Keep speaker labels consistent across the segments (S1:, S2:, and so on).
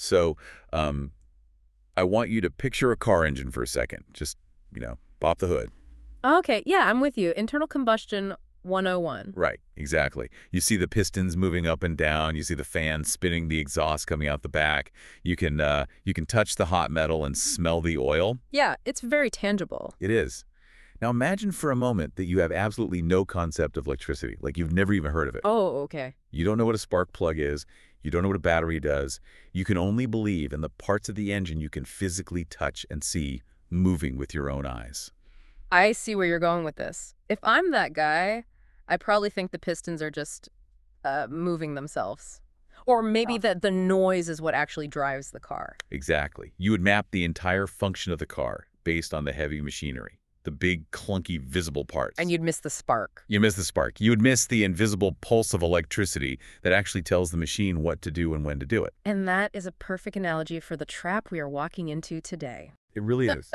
S1: So I want you to picture a car engine for a second. Just, pop the hood.
S2: Okay, yeah, I'm with you. Internal combustion 101.
S1: Right, exactly. You see the pistons moving up and down. You see the fan spinning the exhaust coming out the back. You can touch the hot metal and smell the oil.
S2: Yeah, it's very tangible.
S1: It is. Now imagine for a moment that you have absolutely no concept of electricity, like you've never even heard of it.
S2: Oh, okay.
S1: You don't know what a spark plug is. You don't know what a battery does. You can only believe in the parts of the engine you can physically touch and see moving with your own eyes.
S2: I see where you're going with this. If I'm that guy, I probably think the pistons are just moving themselves. Or maybe that the noise is what actually drives the car.
S1: Exactly. You would map the entire function of the car based on the heavy machinery, the big, clunky, visible parts.
S2: And you'd miss the spark.
S1: You miss the spark. You would miss the invisible pulse of electricity that actually tells the machine what to do and when to do it.
S2: And that is a perfect analogy for the trap we are walking into today.
S1: It really is.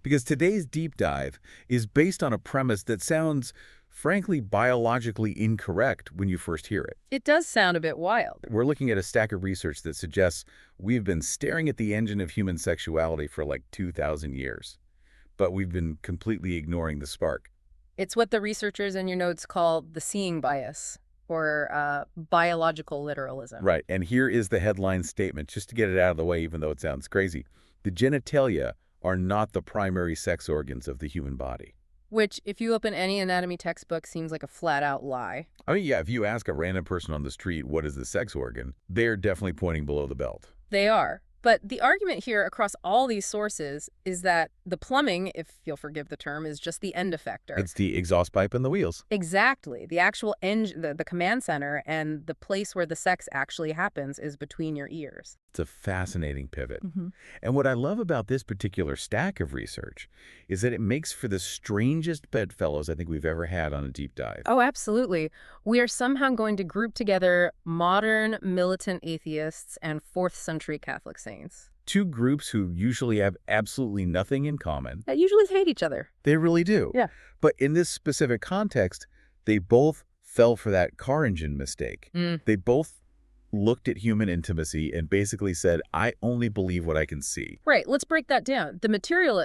S1: Because today's deep dive is based on a premise that sounds, frankly, biologically incorrect when you first hear it.
S2: It does sound a bit wild.
S1: We're looking at a stack of research that suggests we've been staring at the engine of human sexuality for like 2,000 years. But we've been completely ignoring the spark.
S2: It's what the researchers in your notes call the seeing bias, or biological literalism.
S1: Right, and here is the headline statement, just to get it out of the way, even though it sounds crazy. The genitalia are not the primary sex organs of the human body.
S2: Which, if you open any anatomy textbook, seems like a flat-out lie.
S1: I mean, yeah, if you ask a random person on the street what is the sex organ, they're definitely pointing below the belt.
S2: They are. But the argument here across all these sources is that the plumbing, if you'll forgive the term, is just the end effector.
S1: It's the exhaust pipe and the wheels.
S2: Exactly. The actual engine, the command center, and the place where the sex actually happens is between your ears.
S1: It's a fascinating pivot. And what I love about this particular stack of research is that it makes for the strangest bedfellows I think we've ever had on a deep dive.
S2: Oh, absolutely. We are somehow going to group together modern militant atheists and 4th century Catholic saints.
S1: Two groups who usually have absolutely nothing in common.
S2: That usually hate each other.
S1: They really do.
S2: Yeah.
S1: But in this specific context, they both fell for that car engine mistake. They both looked at human intimacy and basically said, I only believe what I can see.
S2: Right. Let's break that down.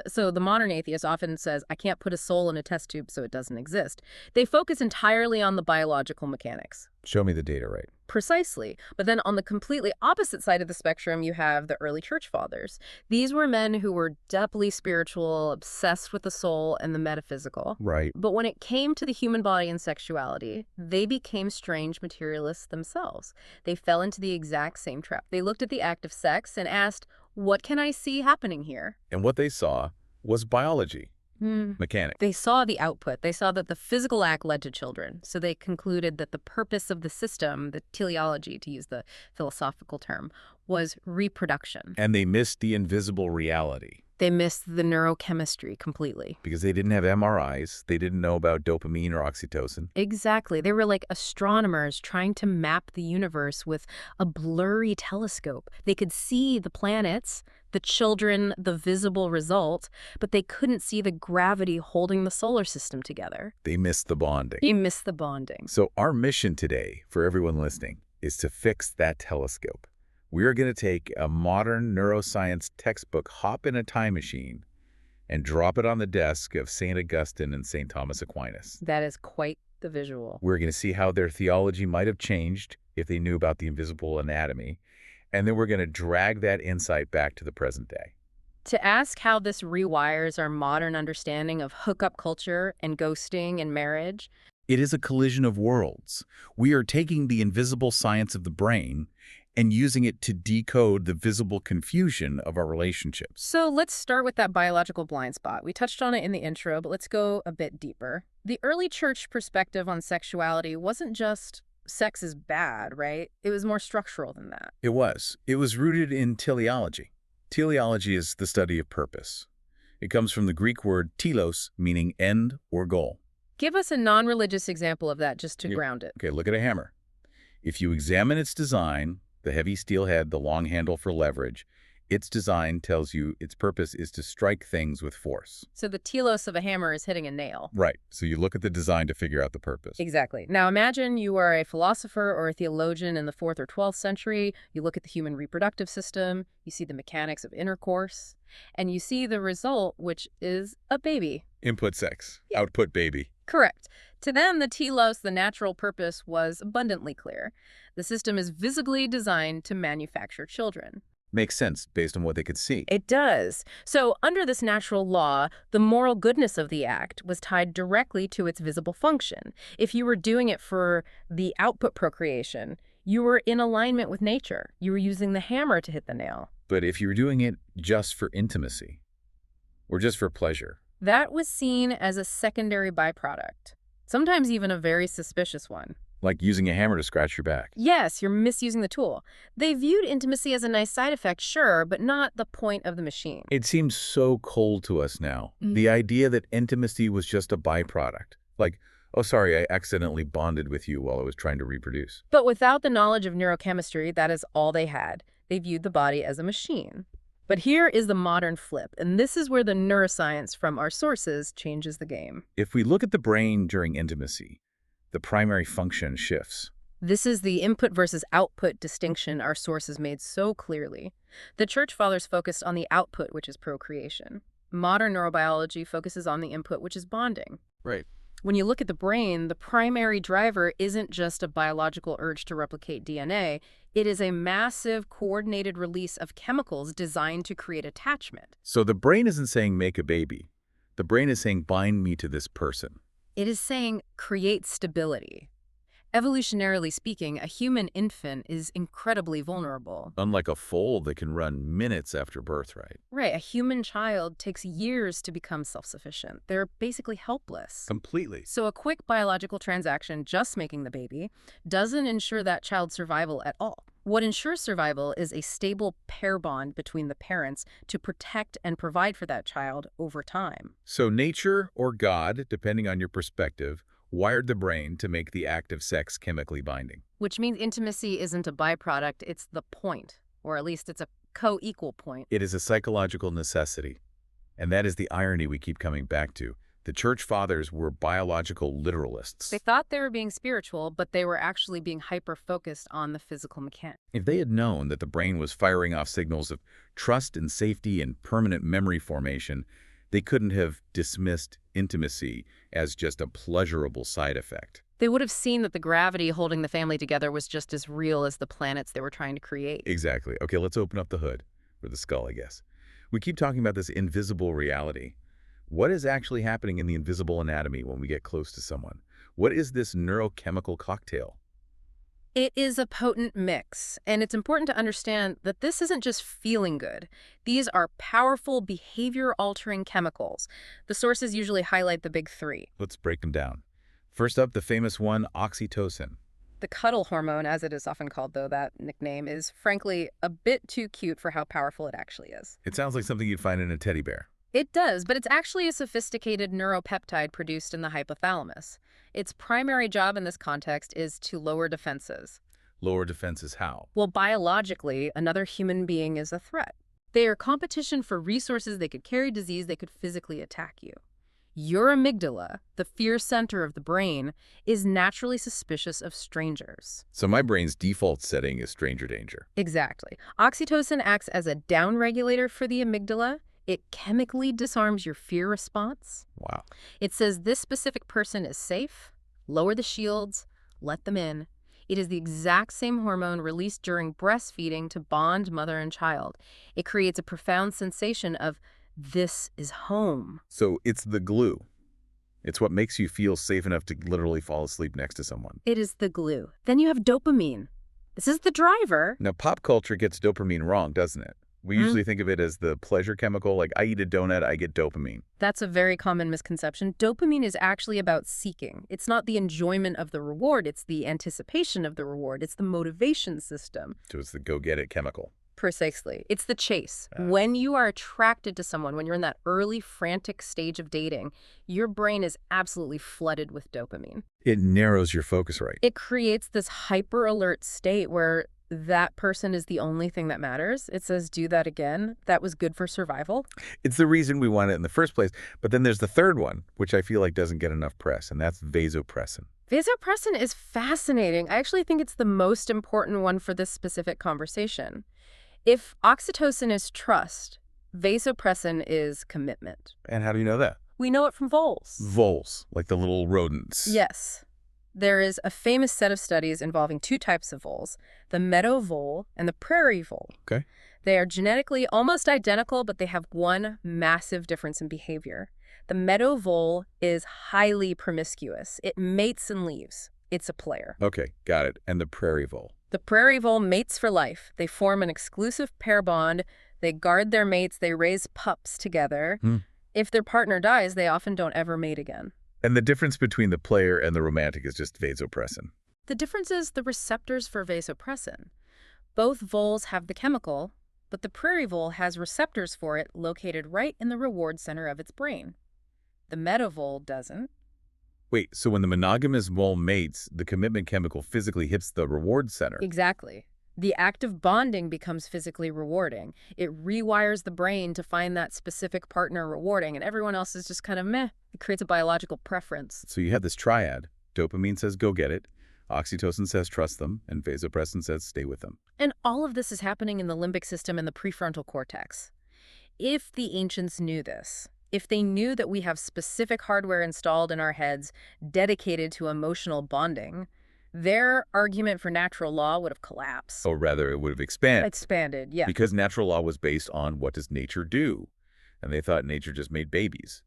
S2: So the modern atheist often says, I can't put a soul in a test tube, so it doesn't exist. They focus entirely on the biological mechanics.
S1: Show me the data, right?
S2: Precisely. But then on the completely opposite side of the spectrum, you have the early church fathers. These were men who were deeply spiritual, obsessed with the soul and the metaphysical.
S1: Right.
S2: But when it came to the human body and sexuality, they became strange materialists themselves. They fell into the exact same trap. They looked at the act of sex and asked, what can I see happening here?
S1: And what they saw was biology. Mechanics.
S2: They saw the output. They saw that the physical act led to children. So they concluded that the purpose of the system, the teleology, to use the philosophical term, was reproduction.
S1: And they missed the invisible reality.
S2: They missed the neurochemistry completely.
S1: Because they didn't have MRIs. They didn't know about dopamine or oxytocin.
S2: Exactly. They were like astronomers trying to map the universe with a blurry telescope. They could see the planets, the children, the visible result, but they couldn't see the gravity holding the solar system together.
S1: They missed the bonding.
S2: You missed the bonding.
S1: So our mission today, for everyone listening, is to fix that telescope. We are going to take a modern neuroscience textbook, hop in a time machine, and drop it on the desk of St. Augustine and St. Thomas Aquinas.
S2: That is quite the visual.
S1: We're going to see how their theology might have changed if they knew about the invisible anatomy. And then we're going to drag that insight back to the present day.
S2: To ask how this rewires our modern understanding of hookup culture and ghosting and marriage.
S1: It is a collision of worlds. We are taking the invisible science of the brain and using it to decode the visible confusion of our relationships.
S2: So let's start with that biological blind spot. We touched on it in the intro, but let's go a bit deeper. The early church perspective on sexuality wasn't just sex is bad, right? It was more structural than that.
S1: It was. It was rooted in teleology. Teleology is the study of purpose. It comes from the Greek word telos, meaning end or goal.
S2: Give us a non-religious example of that just to ground it.
S1: Okay, look at a hammer. If you examine its design, the heavy steel head, the long handle for leverage, Its design tells you its purpose is to strike things with force.
S2: So the telos of a hammer is hitting a nail.
S1: Right. So you look at the design to figure out the purpose.
S2: Exactly. Now imagine you are a philosopher or a theologian in the 4th or 12th century. You look at the human reproductive system, you see the mechanics of intercourse, and you see the result, which is a baby.
S1: Input sex,
S2: Yeah.
S1: output baby.
S2: Correct. To them, the telos, the natural purpose, was abundantly clear. The system is visibly designed to manufacture children.
S1: Makes sense based on what they could see.
S2: It does. So under this natural law, the moral goodness of the act was tied directly to its visible function. If you were doing it for the output procreation, you were in alignment with nature. You were using the hammer to hit the nail.
S1: But if you were doing it just for intimacy, or just for pleasure,
S2: That was seen as a secondary byproduct, sometimes even a very suspicious one.
S1: like using a hammer to scratch your back.
S2: Yes, you're misusing the tool. They viewed intimacy as a nice side effect, sure, but not the point of the machine.
S1: It seems so cold to us now.
S2: Mhm.
S1: The idea that intimacy was just a byproduct. Like, oh, sorry, I accidentally bonded with you while I was trying to reproduce.
S2: But without the knowledge of neurochemistry, that is all they had. They viewed the body as a machine. But here is the modern flip, and this is where the neuroscience from our sources changes the game.
S1: If we look at the brain during intimacy, the primary function shifts.
S2: This is the input versus output distinction our sources made so clearly. The Church Fathers focused on the output, which is procreation. Modern neurobiology focuses on the input, which is bonding.
S1: Right.
S2: When you look at the brain, the primary driver isn't just a biological urge to replicate DNA. It is a massive, coordinated release of chemicals designed to create attachment.
S1: So the brain isn't saying make a baby. The brain is saying bind me to this person.
S2: It is saying create stability. Evolutionarily speaking, a human infant is incredibly vulnerable.
S1: Unlike a foal that can run minutes after birth, right?
S2: Right, a human child takes years to become self-sufficient. They're basically helpless.
S1: Completely.
S2: So a quick biological transaction, just making the baby, doesn't ensure that child's survival at all. What ensures survival is a stable pair bond between the parents to protect and provide for that child over time.
S1: So nature or God, depending on your perspective, wired the brain to make the act of sex chemically binding.
S2: Which means intimacy isn't a byproduct, it's the point. Or at least it's a co-equal point.
S1: It is a psychological necessity. And that is the irony we keep coming back to. The Church Fathers were biological literalists.
S2: They thought they were being spiritual, but they were actually being hyper-focused on the physical mechanics.
S1: If they had known that the brain was firing off signals of trust and safety and permanent memory formation, they couldn't have dismissed intimacy as just a pleasurable side effect.
S2: They would have seen that the gravity holding the family together was just as real as the planets they were trying to create.
S1: Exactly. Okay, let's open up the hood, or the skull, I guess. We keep talking about this invisible reality. What is actually happening in the invisible anatomy when we get close to someone? What is this neurochemical cocktail?
S2: It is a potent mix, and it's important to understand that this isn't just feeling good. These are powerful behavior-altering chemicals. The sources usually highlight the big three.
S1: Let's break them down. First up, the famous one, oxytocin.
S2: The cuddle hormone, as it is often called, though that nickname is frankly a bit too cute for how powerful it actually is.
S1: It sounds like something you'd find in a teddy bear.
S2: It does, but it's actually a sophisticated neuropeptide produced in the hypothalamus. Its primary job in this context is to lower defenses.
S1: Lower defenses how?
S2: Well, biologically, another human being is a threat. They are competition for resources, they could carry disease, they could physically attack you. Your amygdala, the fear center of the brain, is naturally suspicious of strangers.
S1: So my brain's default setting is stranger danger.
S2: Exactly. Oxytocin acts as a downregulator for the amygdala. It chemically disarms your fear response.
S1: Wow.
S2: It says this specific person is safe, lower the shields, let them in. It is the exact same hormone released during breastfeeding to bond mother and child. It creates a profound sensation of, this is home.
S1: So it's the glue. It's what makes you feel safe enough to literally fall asleep next to someone.
S2: It is the glue. Then you have dopamine. This is the driver.
S1: Now, pop culture gets dopamine wrong, doesn't it? We usually think of it as the pleasure chemical, like I eat a donut, I get dopamine.
S2: That's a very common misconception. Dopamine is actually about seeking. It's not the enjoyment of the reward, it's the anticipation of the reward. It's the motivation system.
S1: So it's the go-get-it chemical.
S2: Precisely. It's the chase. When you are attracted to someone, when you're in that early frantic stage of dating, your brain is absolutely flooded with dopamine.
S1: It narrows your focus right.
S2: It creates this hyper-alert state where that person is the only thing that matters. It says, do that again. That was good for survival.
S1: It's the reason we want it in the first place. But then there's the third one, which I feel like doesn't get enough press, and that's vasopressin.
S2: Vasopressin is fascinating. I actually think it's the most important one for this specific conversation. If oxytocin is trust, vasopressin is commitment.
S1: And how do you know that?
S2: We know it from voles.
S1: Voles, like the little rodents.
S2: Yes. There is a famous set of studies involving two types of voles, the meadow vole and the prairie vole.
S1: Okay.
S2: They are genetically almost identical, but they have one massive difference in behavior. The meadow vole is highly promiscuous. It mates and leaves. It's a player.
S1: Okay, got it. And the prairie vole?
S2: The prairie vole mates for life. They form an exclusive pair bond. They guard their mates. They raise pups together. If their partner dies, they often don't ever mate again.
S1: And the difference between the player and the romantic is just vasopressin.
S2: The difference is the receptors for vasopressin. Both voles have the chemical, but the prairie vole has receptors for it located right in the reward center of its brain. The meadow vole doesn't.
S1: Wait, so when the monogamous vole mates, the commitment chemical physically hits the reward center?
S2: Exactly. The act of bonding becomes physically rewarding. It rewires the brain to find that specific partner rewarding, and everyone else is just kind of meh. It creates a biological preference.
S1: So you have this triad. Dopamine says go get it, oxytocin says trust them, and vasopressin says stay with them.
S2: And all of this is happening in the limbic system and the prefrontal cortex. If the ancients knew this, if they knew that we have specific hardware installed in our heads dedicated to emotional bonding, their argument for natural law would have collapsed.
S1: Or rather, it would have expanded.
S2: Expanded, yeah.
S1: Because natural law was based on what does nature do? And they thought nature just made babies.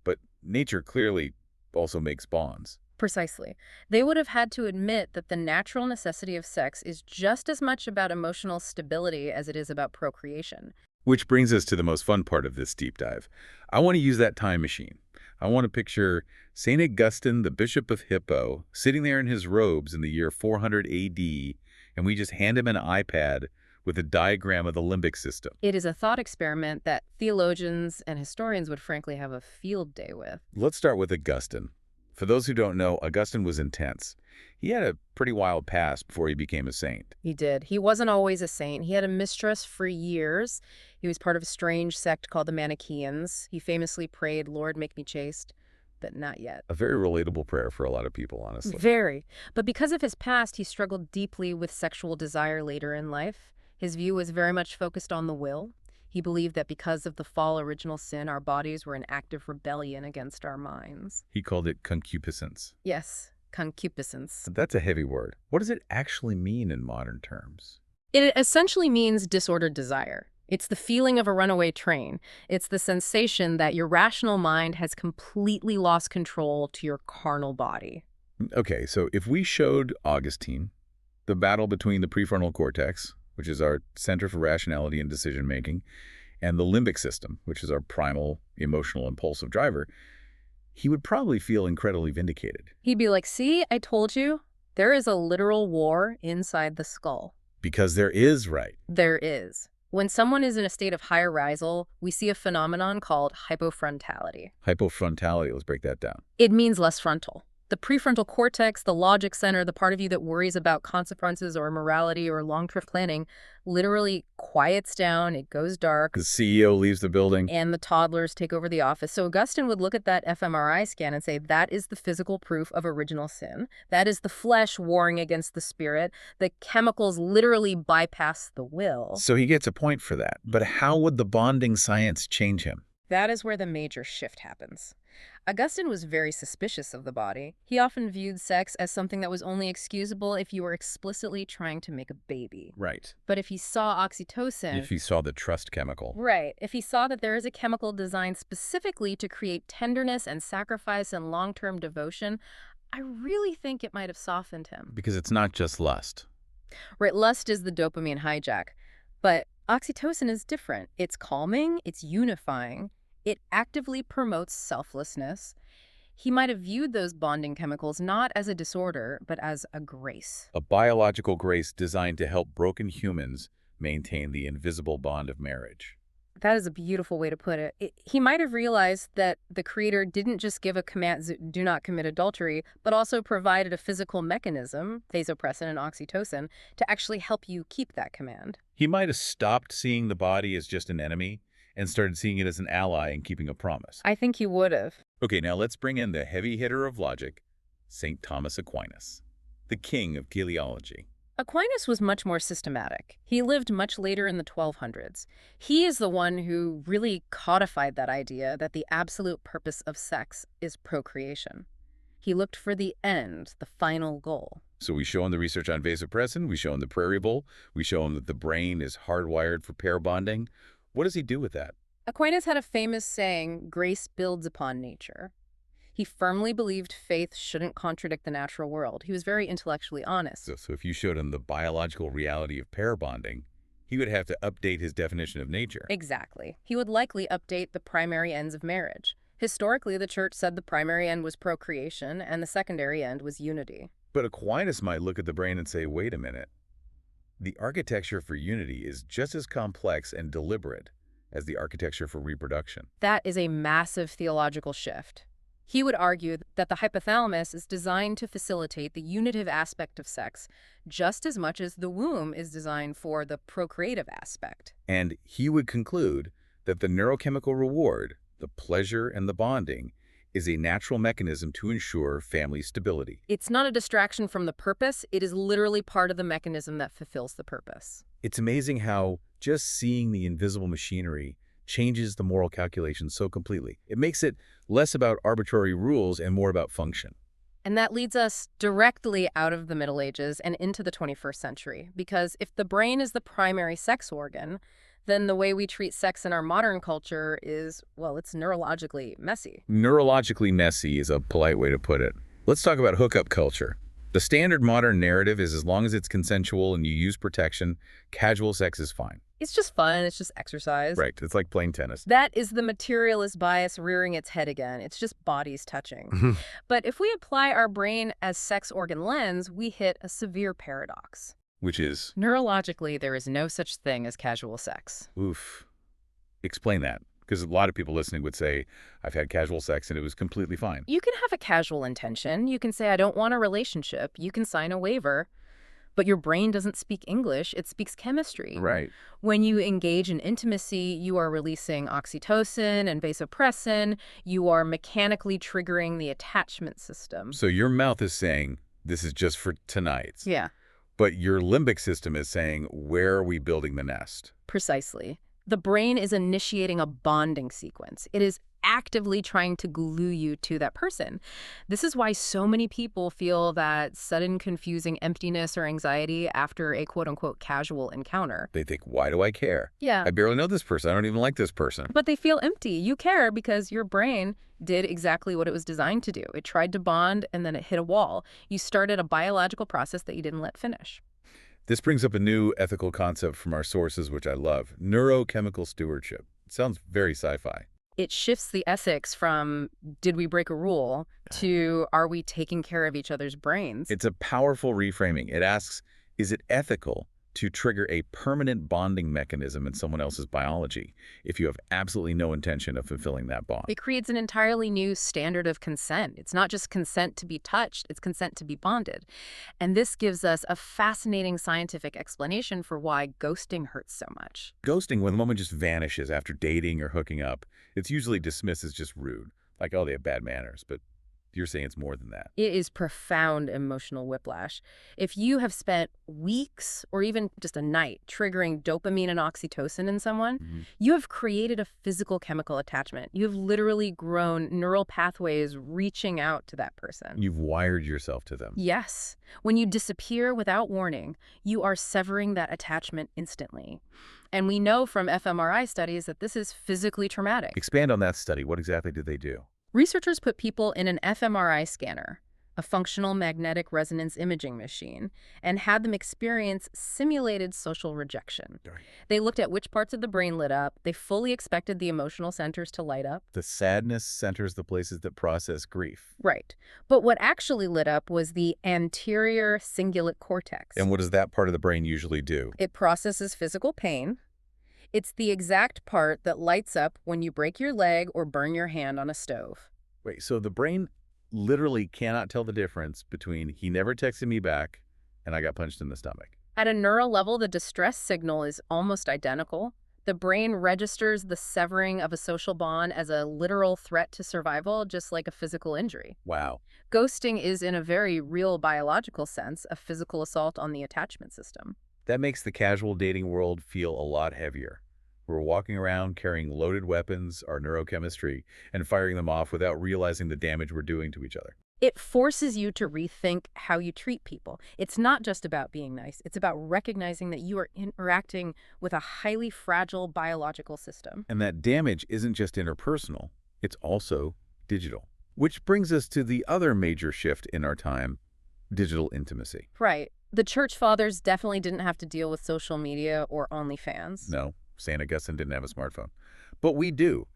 S1: But nature clearly also makes bonds.
S2: Precisely. They would have had to admit that the natural necessity of sex is just as much about emotional stability as it is about procreation.
S1: Which brings us to the most fun part of this deep dive. I want to use that time machine. I want to picture St. Augustine, the Bishop of Hippo, sitting there in his robes in the year 400 AD, and we just hand him an iPad with a diagram of the limbic system.
S2: It is a thought experiment that theologians and historians would frankly have a field day with.
S1: Let's start with Augustine. For those who don't know, Augustine was intense. He had a pretty wild past before he became a saint.
S2: He did. He wasn't always a saint. He had a mistress for years. He was part of a strange sect called the Manichaeans. He famously prayed, "Lord, make me chaste," but not yet.
S1: A very relatable prayer for a lot of people, honestly.
S2: Very. But because of his past, he struggled deeply with sexual desire later in life. His view was very much focused on the will. He believed that because of the fall original sin, our bodies were in active rebellion against our minds.
S1: He called it concupiscence.
S2: Yes, concupiscence.
S1: That's a heavy word. What does it actually mean in modern terms?
S2: It essentially means disordered desire. It's the feeling of a runaway train. It's the sensation that your rational mind has completely lost control to your carnal body.
S1: Okay, so if we showed Augustine the battle between the prefrontal cortex, which is our center for rationality and decision-making, and the limbic system, which is our primal, emotional, impulsive driver, he would probably feel incredibly vindicated.
S2: He'd be like, "See, I told you, there is a literal war inside the skull."
S1: Because there is, right?
S2: There is. When someone is in a state of high arousal, we see a phenomenon called hypofrontality.
S1: Hypofrontality, let's break that down.
S2: It means less frontal. The prefrontal cortex, the logic center, the part of you that worries about consequences or morality or long-term planning, literally quiets down, it goes dark,
S1: The CEO leaves the building.
S2: and the toddlers take over the office. So Augustine would look at that fMRI scan and say, that is the physical proof of original sin. That is the flesh warring against the spirit. The chemicals literally bypass the will.
S1: So he gets a point for that. But how would the bonding science change him?
S2: That is where the major shift happens. Augustine was very suspicious of the body. He often viewed sex as something that was only excusable if you were explicitly trying to make a baby.
S1: Right.
S2: But if he saw oxytocin...
S1: If he saw the trust chemical.
S2: Right. If he saw that there is a chemical designed specifically to create tenderness and sacrifice and long-term devotion, I really think it might have softened him.
S1: Because it's not just lust.
S2: Right, lust is the dopamine hijack. But oxytocin is different. It's calming, it's unifying. It actively promotes selflessness. He might have viewed those bonding chemicals not as a disorder, but as a grace.
S1: A biological grace designed to help broken humans maintain the invisible bond of marriage.
S2: That is a beautiful way to put it. He might have realized that the creator didn't just give a command, do not commit adultery, but also provided a physical mechanism, vasopressin and oxytocin, to actually help you keep that command.
S1: He might have stopped seeing the body as just an enemy and started seeing it as an ally and keeping a promise.
S2: I think he would have.
S1: Okay, now let's bring in the heavy hitter of logic, St. Thomas Aquinas, the king of teleology.
S2: Aquinas was much more systematic. He lived much later in the 1200s. He is the one who really codified that idea that the absolute purpose of sex is procreation. He looked for the end, the final goal.
S1: So we show him the research on vasopressin, we show him the prairie bowl, we show him that the brain is hardwired for pair bonding. What does he do with that?
S2: Aquinas had a famous saying, grace builds upon nature. He firmly believed faith shouldn't contradict the natural world. He was very intellectually honest.
S1: So if you showed him the biological reality of pair bonding, he would have to update his definition of nature.
S2: Exactly. He would likely update the primary ends of marriage. Historically, the church said the primary end was procreation and the secondary end was unity.
S1: But Aquinas might look at the brain and say, wait a minute. The architecture for unity is just as complex and deliberate as the architecture for reproduction.
S2: That is a massive theological shift. He would argue that the hypothalamus is designed to facilitate the unitive aspect of sex just as much as the womb is designed for the procreative aspect.
S1: And he would conclude that the neurochemical reward, the pleasure and the bonding, is a natural mechanism to ensure family stability.
S2: It's not a distraction from the purpose. It is literally part of the mechanism that fulfills the purpose.
S1: It's amazing how just seeing the invisible machinery changes the moral calculation so completely. It makes it less about arbitrary rules and more about function.
S2: And that leads us directly out of the Middle Ages and into the 21st century. Because if the brain is the primary sex organ, then the way we treat sex in our modern culture is, well, it's neurologically messy.
S1: Neurologically messy is a polite way to put it. Let's talk about hookup culture. The standard modern narrative is as long as it's consensual and you use protection, casual sex is fine.
S2: It's just fun. It's just exercise.
S1: Right. It's like playing tennis.
S2: That is the materialist bias rearing its head again. It's just bodies touching. But if we apply our brain as sex organ lens, we hit a severe paradox.
S1: Which is?
S2: Neurologically, there is no such thing as casual sex.
S1: Oof. Explain that. Because a lot of people listening would say, I've had casual sex and it was completely fine.
S2: You can have a casual intention. You can say, I don't want a relationship. You can sign a waiver. But your brain doesn't speak English, it speaks chemistry.
S1: Right.
S2: When you engage in intimacy, you are releasing oxytocin and vasopressin. You are mechanically triggering the attachment system.
S1: So your mouth is saying, this is just for tonight.
S2: Yeah.
S1: But your limbic system is saying, where are we building the nest?
S2: Precisely. The brain is initiating a bonding sequence. It is actively trying to glue you to that person. This is why so many people feel that sudden confusing emptiness or anxiety after a quote-unquote casual encounter.
S1: They think, why do I care?
S2: Yeah.
S1: I barely know this person. I don't even like this person.
S2: But they feel empty. You care because your brain did exactly what it was designed to do. It tried to bond and then it hit a wall. You started a biological process that you didn't let finish.
S1: This brings up a new ethical concept from our sources, which I love, neurochemical stewardship. It sounds very sci-fi.
S2: It shifts the ethics from did we break a rule to are we taking care of each other's brains?
S1: It's a powerful reframing. It asks, is it ethical to trigger a permanent bonding mechanism in someone else's biology if you have absolutely no intention of fulfilling that bond?
S2: It creates an entirely new standard of consent. It's not just consent to be touched, it's consent to be bonded. And this gives us a fascinating scientific explanation for why ghosting hurts so much.
S1: Ghosting, when a woman just vanishes after dating or hooking up, it's usually dismissed as just rude. Like, oh, they have bad manners, but you're saying it's more than that.
S2: It is profound emotional whiplash. If you have spent weeks or even just a night triggering dopamine and oxytocin in someone, you have created a physical chemical attachment. You have literally grown neural pathways reaching out to that person.
S1: You've wired yourself to them.
S2: Yes. When you disappear without warning, you are severing that attachment instantly. And we know from fMRI studies that this is physically traumatic.
S1: Expand on that study. What exactly did they do?
S2: Researchers put people in an fMRI scanner, a functional magnetic resonance imaging machine, and had them experience simulated social rejection. They looked at which parts of the brain lit up. They fully expected the emotional centers to light up.
S1: The sadness centers the places that process grief.
S2: Right. But what actually lit up was the anterior cingulate cortex.
S1: And what does that part of the brain usually do?
S2: It processes physical pain. It's the exact part that lights up when you break your leg or burn your hand on a stove.
S1: Wait, so the brain literally cannot tell the difference between he never texted me back and I got punched in the stomach.
S2: At a neural level, the distress signal is almost identical. The brain registers the severing of a social bond as a literal threat to survival, just like a physical injury.
S1: Wow.
S2: Ghosting is, in a very real biological sense, a physical assault on the attachment system.
S1: That makes the casual dating world feel a lot heavier. We're walking around carrying loaded weapons, our neurochemistry, and firing them off without realizing the damage we're doing to each other.
S2: It forces you to rethink how you treat people. It's not just about being nice. It's about recognizing that you are interacting with a highly fragile biological system.
S1: And that damage isn't just interpersonal, it's also digital. Which brings us to the other major shift in our time, digital intimacy.
S2: Right. The church fathers definitely didn't have to deal with social media or OnlyFans.
S1: No, St. Augustine didn't have a smartphone. But we do.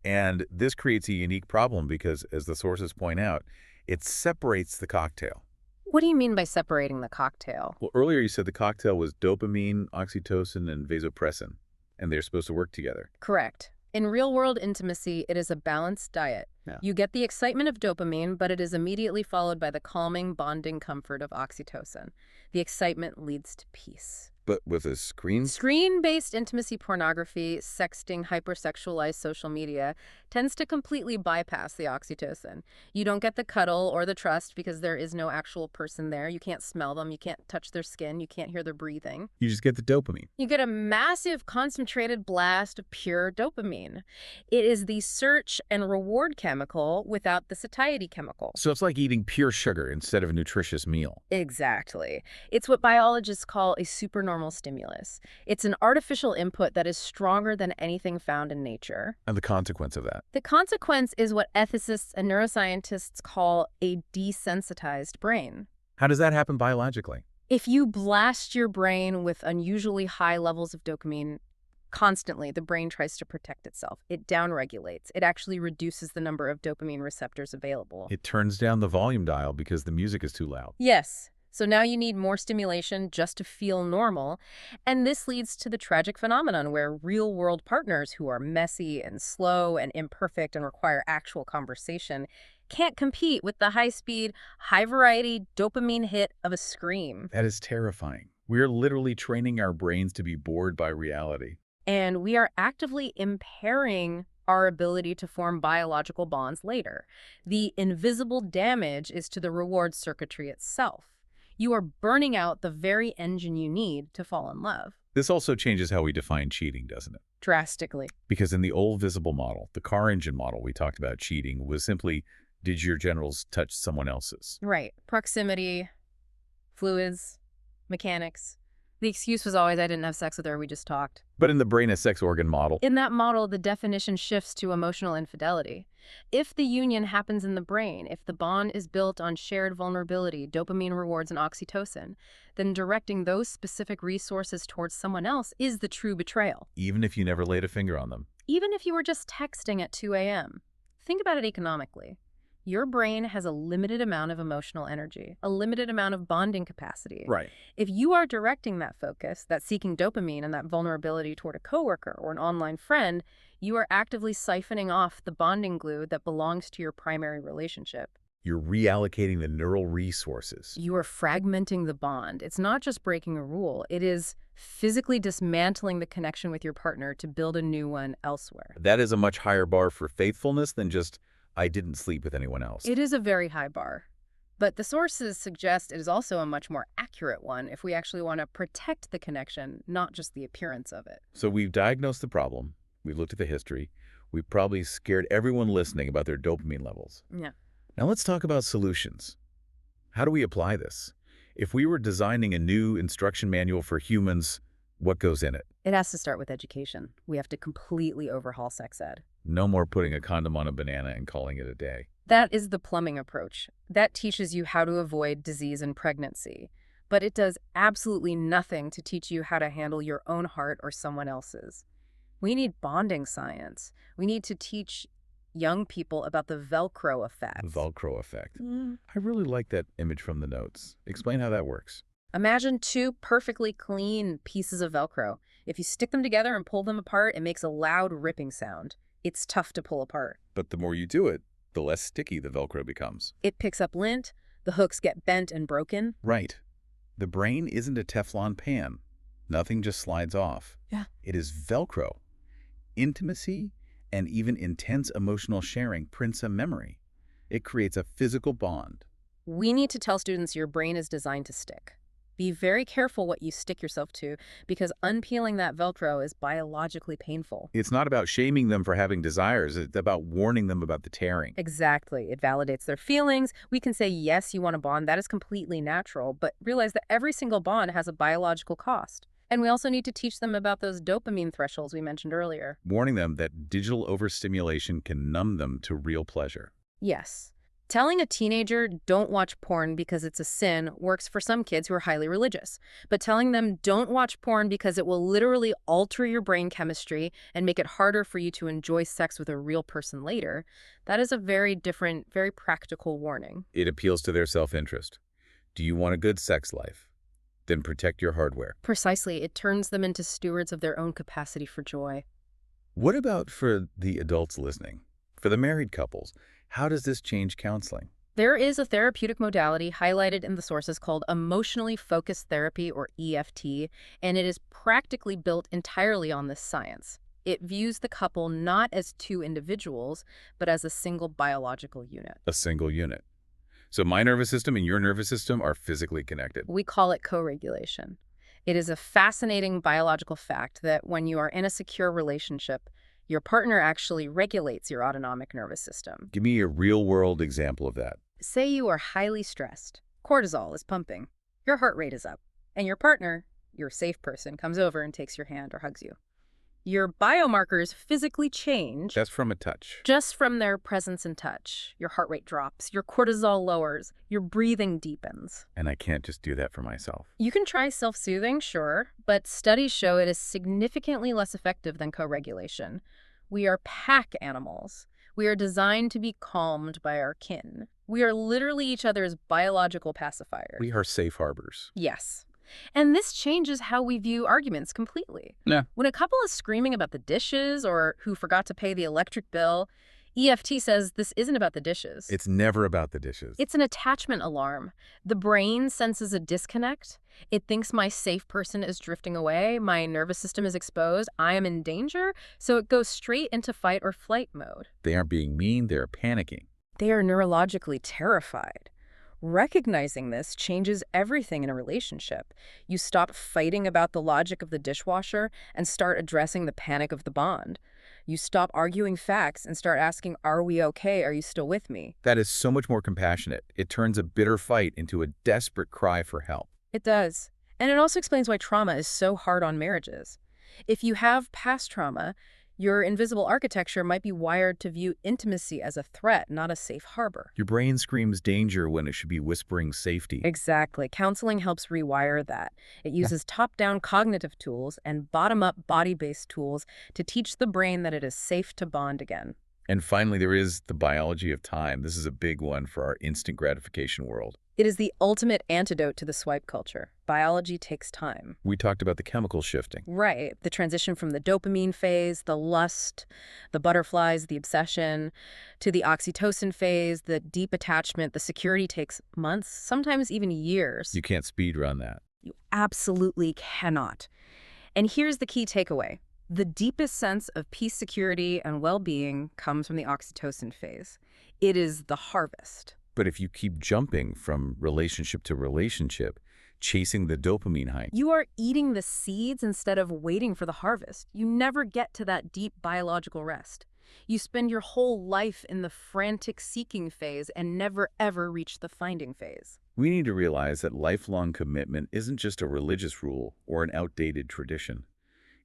S1: And this creates a unique problem because, as the sources point out, it separates the cocktail.
S2: What do you mean by separating the cocktail?
S1: Well, earlier you said the cocktail was dopamine, oxytocin, and vasopressin, and they're supposed to work together.
S2: Correct. In real-world intimacy, it is a balanced diet.
S1: Yeah.
S2: You get the excitement of dopamine, but it is immediately followed by the calming, bonding comfort of oxytocin. The excitement leads to peace.
S1: But with a screen?
S2: Screen-based intimacy pornography, sexting, hypersexualized social media tends to completely bypass the oxytocin. You don't get the cuddle or the trust because there is no actual person there. You can't smell them. You can't touch their skin. You can't hear their breathing.
S1: You just get the dopamine.
S2: You get a massive concentrated blast of pure dopamine. It is the search and reward chemical without the satiety chemical.
S1: So it's like eating pure sugar instead of a nutritious meal.
S2: Exactly. It's what biologists call a supernormal stimulus. It's an artificial input that is stronger than anything found in nature.
S1: And the consequence of that?
S2: The consequence is what ethicists and neuroscientists call a desensitized brain.
S1: How does that happen biologically?
S2: If you blast your brain with unusually high levels of dopamine constantly, the brain tries to protect itself. It downregulates. It actually reduces the number of dopamine receptors available.
S1: It turns down the volume dial because the music is too loud.
S2: Yes. So now you need more stimulation just to feel normal. And this leads to the tragic phenomenon where real-world partners who are messy and slow and imperfect and require actual conversation can't compete with the high-speed, high-variety dopamine hit of a scream.
S1: That is terrifying. We're literally training our brains to be bored by reality.
S2: And we are actively impairing our ability to form biological bonds later. The invisible damage is to the reward circuitry itself. You are burning out the very engine you need to fall in love.
S1: This also changes how we define cheating, doesn't it?
S2: Drastically.
S1: Because in the old visible model, the car engine model we talked about cheating was simply, did your genitals touch someone else's?
S2: Right. Proximity, fluids, mechanics. The excuse was always, I didn't have sex with her, we just talked.
S1: But in the brain as sex organ model,
S2: In that model, the definition shifts to emotional infidelity. If the union happens in the brain, if the bond is built on shared vulnerability, dopamine rewards, and oxytocin, then directing those specific resources towards someone else is the true betrayal.
S1: even if you never laid a finger on them.
S2: Even if you were just texting at 2 a.m. Think about it economically. Your brain has a limited amount of emotional energy, a limited amount of bonding capacity.
S1: Right.
S2: If you are directing that focus, that seeking dopamine and that vulnerability toward a coworker or an online friend, you are actively siphoning off the bonding glue that belongs to your primary relationship.
S1: You're reallocating the neural resources.
S2: You are fragmenting the bond. It's not just breaking a rule. It is physically dismantling the connection with your partner to build a new one elsewhere.
S1: That is a much higher bar for faithfulness than just, I didn't sleep with anyone else.
S2: It is a very high bar. But the sources suggest it is also a much more accurate one if we actually want to protect the connection, not just the appearance of it.
S1: So we've diagnosed the problem. We've looked at the history. We've probably scared everyone listening about their dopamine levels.
S2: Yeah.
S1: Now let's talk about solutions. How do we apply this? If we were designing a new instruction manual for humans, what goes in it?
S2: It has to start with education. We have to completely overhaul sex ed.
S1: No more putting a condom on a banana and calling it a day.
S2: That is the plumbing approach. That teaches you how to avoid disease and pregnancy. But it does absolutely nothing to teach you how to handle your own heart or someone else's. We need bonding science. We need to teach young people about the Velcro effect.
S1: Velcro effect. I really like that image from the notes. Explain how that works.
S2: Imagine two perfectly clean pieces of Velcro. If you stick them together and pull them apart, it makes a loud ripping sound. It's tough to pull apart.
S1: But the more you do it, the less sticky the Velcro becomes.
S2: It picks up lint, the hooks get bent and broken.
S1: Right. The brain isn't a Teflon pan. Nothing just slides off.
S2: Yeah.
S1: It is Velcro. Intimacy and even intense emotional sharing prints a memory. It creates a physical bond.
S2: We need to tell students your brain is designed to stick. Be very careful what you stick yourself to, because unpeeling that Velcro is biologically painful.
S1: It's not about shaming them for having desires. It's about warning them about the tearing.
S2: Exactly. It validates their feelings. We can say, yes, you want to bond. That is completely natural. But realize that every single bond has a biological cost. And we also need to teach them about those dopamine thresholds we mentioned earlier.
S1: Warning them that digital overstimulation can numb them to real pleasure.
S2: Yes. Telling a teenager, don't watch porn because it's a sin, works for some kids who are highly religious. But telling them, don't watch porn because it will literally alter your brain chemistry and make it harder for you to enjoy sex with a real person later, that is a very different, very practical warning.
S1: It appeals to their self-interest. Do you want a good sex life? Then protect your hardware.
S2: Precisely. It turns them into stewards of their own capacity for joy.
S1: What about for the adults listening? For the married couples, how does this change counseling?
S2: There is a therapeutic modality highlighted in the sources called emotionally focused therapy, or EFT, and it is practically built entirely on this science. It views the couple not as two individuals, but as a single biological unit.
S1: A single unit. So my nervous system and your nervous system are physically connected.
S2: We call it co-regulation. It is a fascinating biological fact that when you are in a secure relationship, your partner actually regulates your autonomic nervous system.
S1: Give me a real-world example of that.
S2: Say you are highly stressed. Cortisol is pumping. Your heart rate is up. And your partner, your safe person, comes over and takes your hand or hugs you. Your biomarkers physically change.
S1: That's from a touch.
S2: Just from their presence and touch. Your heart rate drops, your cortisol lowers, your breathing deepens.
S1: And I can't just do that for myself.
S2: You can try self-soothing, sure, but studies show it is significantly less effective than co-regulation. We are pack animals. We are designed to be calmed by our kin. We are literally each other's biological pacifiers.
S1: We are safe harbors.
S2: Yes. And this changes how we view arguments completely.
S1: Yeah.
S2: When a couple is screaming about the dishes or who forgot to pay the electric bill, EFT says this isn't about the dishes.
S1: It's never about the dishes.
S2: It's an attachment alarm. The brain senses a disconnect. It thinks my safe person is drifting away, my nervous system is exposed, I am in danger, so it goes straight into fight or flight mode.
S1: They aren't being mean, they're panicking.
S2: They are neurologically terrified. Recognizing this changes everything in a relationship. You stop fighting about the logic of the dishwasher and start addressing the panic of the bond. You stop arguing facts and start asking, are we okay? Are you still with me?
S1: That is so much more compassionate. It turns a bitter fight into a desperate cry for help.
S2: It does. And it also explains why trauma is so hard on marriages. If you have past trauma, your invisible architecture might be wired to view intimacy as a threat, not a safe harbor.
S1: Your brain screams danger when it should be whispering safety.
S2: Exactly. Counseling helps rewire that. It uses top-down cognitive tools and bottom-up body-based tools to teach the brain that it is safe to bond again.
S1: And finally, there is the biology of time. This is a big one for our instant gratification world.
S2: It is the ultimate antidote to the swipe culture. Biology takes time.
S1: We talked about the chemical shifting.
S2: Right. The transition from the dopamine phase, the lust, the butterflies, the obsession, to the oxytocin phase, the deep attachment, the security takes months, sometimes even years.
S1: You can't speed run that.
S2: You absolutely cannot. And here's the key takeaway. The deepest sense of peace, security, and well-being comes from the oxytocin phase. It is the harvest.
S1: But if you keep jumping from relationship to relationship, chasing the dopamine high,
S2: You are eating the seeds instead of waiting for the harvest. You never get to that deep biological rest. You spend your whole life in the frantic seeking phase and never ever reach the finding phase.
S1: we need to realize that lifelong commitment isn't just a religious rule or an outdated tradition.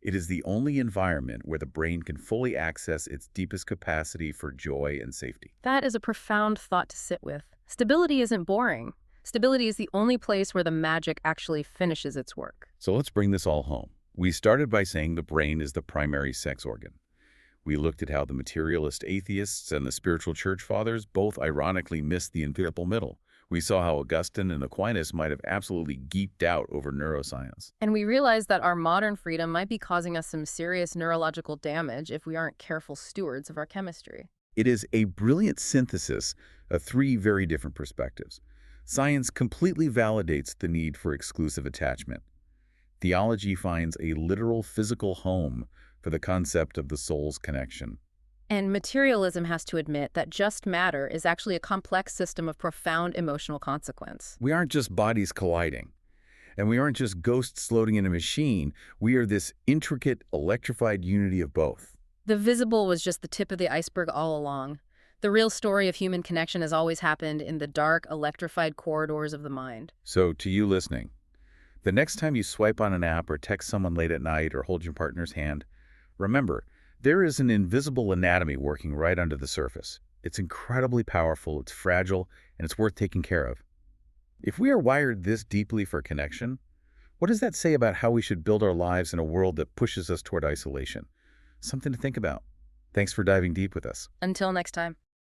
S1: It is the only environment where the brain can fully access its deepest capacity for joy and safety.
S2: That is a profound thought to sit with. Stability isn't boring. Stability is the only place where the magic actually finishes its work.
S1: So let's bring this all home. We started by saying the brain is the primary sex organ. We looked at how the materialist atheists and the spiritual church fathers both ironically missed the invisible middle, We saw how Augustine and Aquinas might have absolutely geeked out over neuroscience.
S2: And we realized that our modern freedom might be causing us some serious neurological damage if we aren't careful stewards of our chemistry.
S1: It is a brilliant synthesis of three very different perspectives. Science completely validates the need for exclusive attachment. Theology finds a literal physical home for the concept of the soul's connection.
S2: And materialism has to admit that just matter is actually a complex system of profound emotional consequence.
S1: We aren't just bodies colliding, and we aren't just ghosts floating in a machine. We are this intricate, electrified unity of both.
S2: The visible was just the tip of the iceberg all along. The real story of human connection has always happened in the dark, electrified corridors of the mind.
S1: So, to you listening, the next time you swipe on an app or text someone late at night or hold your partner's hand, remember, there is an invisible anatomy working right under the surface. It's incredibly powerful, it's fragile, and it's worth taking care of. If we are wired this deeply for connection, what does that say about how we should build our lives in a world that pushes us toward isolation? Something to think about. Thanks for diving deep with us.
S2: Until next time.